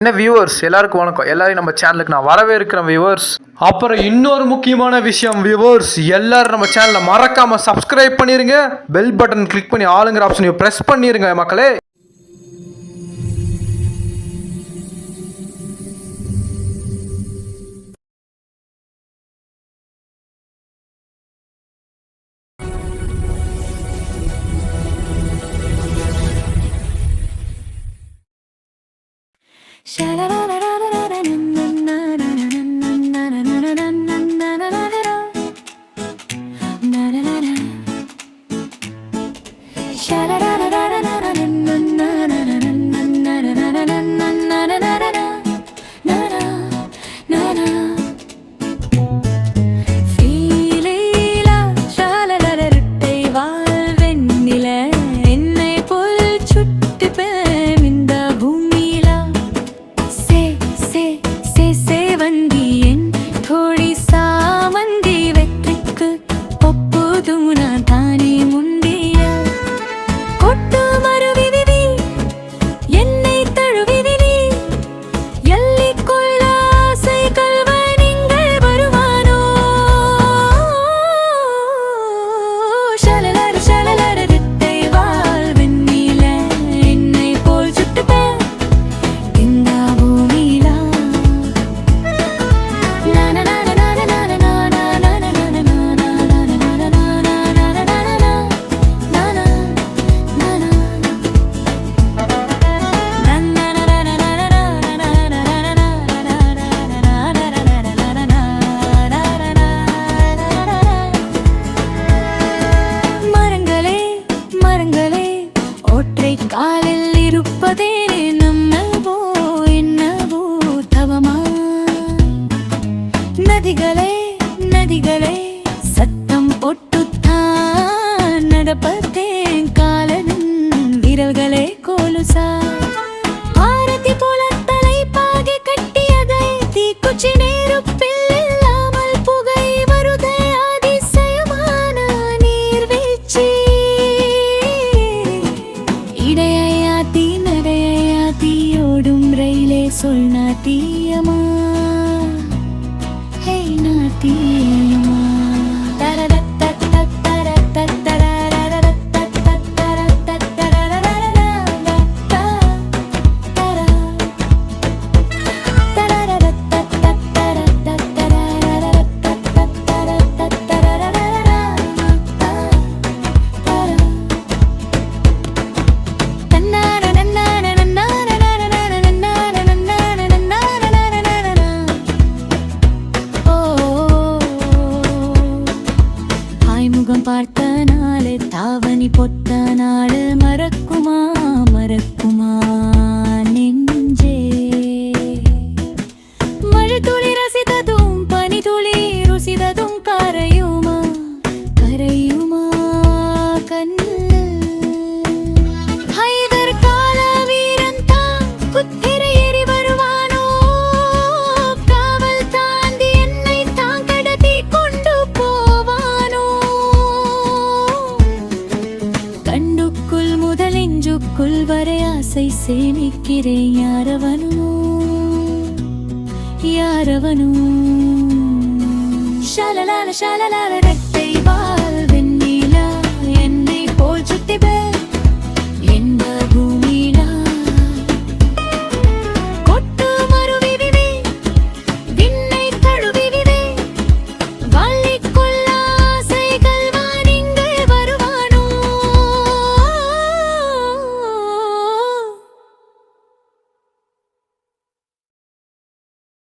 என்ன வியூவர்ஸ் எல்லாருக்கும் வணக்கம். எல்லாரும் நம்ம சேனலுக்கு நான் வரவேற்கிறேன் வியூவர்ஸ். அப்புறம் இன்னொரு முக்கியமான விஷயம் வியூவர்ஸ், எல்லாரும் நம்ம சேனலை மறக்காம சப்ஸ்கிரைப் பண்ணிருங்க, பெல் பட்டன் கிளிக் பண்ணி ஆளுங்கிற ஆப்ஷனையும் பிரஸ் பண்ணிருங்க மக்களே. காலில் இருப்பதே நம்மவோ என்னவோ தவமா. நதிகளே நதிகளே சத்தம் போட்டுத்தான் நடப்பதேன் காலனும் விரல்களே கோலுசா. ஆரத்தி போல தலைப்பாகி கட்டியதை தீக்குச்சி நெருப்பில் இல்லாமல் புகை வருதே அதிசயமான நீர்வீழ்ச்சி. இடையாத்தி நடையாத்தி ஓடும் ரயிலே சொல் நாட்டியமா, ஹே நாட்டியமா. பார்த்த நாளே தாவணி பொத்த நாள் மறக்குமா மறக்குமா நெஞ்சே. மழை துளி ரசித்ததும் பனி துளி ருசித்ததும் கரையுமா கரையுமா கண்ணு. ஹைதர் கால வீரன் தான் குத்திரை ஏறி வருவானோ, காவல் தாண்டி என்னை தான் கடத்தி கொண்டு போவானோ. கண்ணுக்குள் முதல் நெஞ்சுக்குள் வரை ஆசை சேமிக்கிறேன் யாரவனோ யாரவனோ. ஷலலால ஷலலால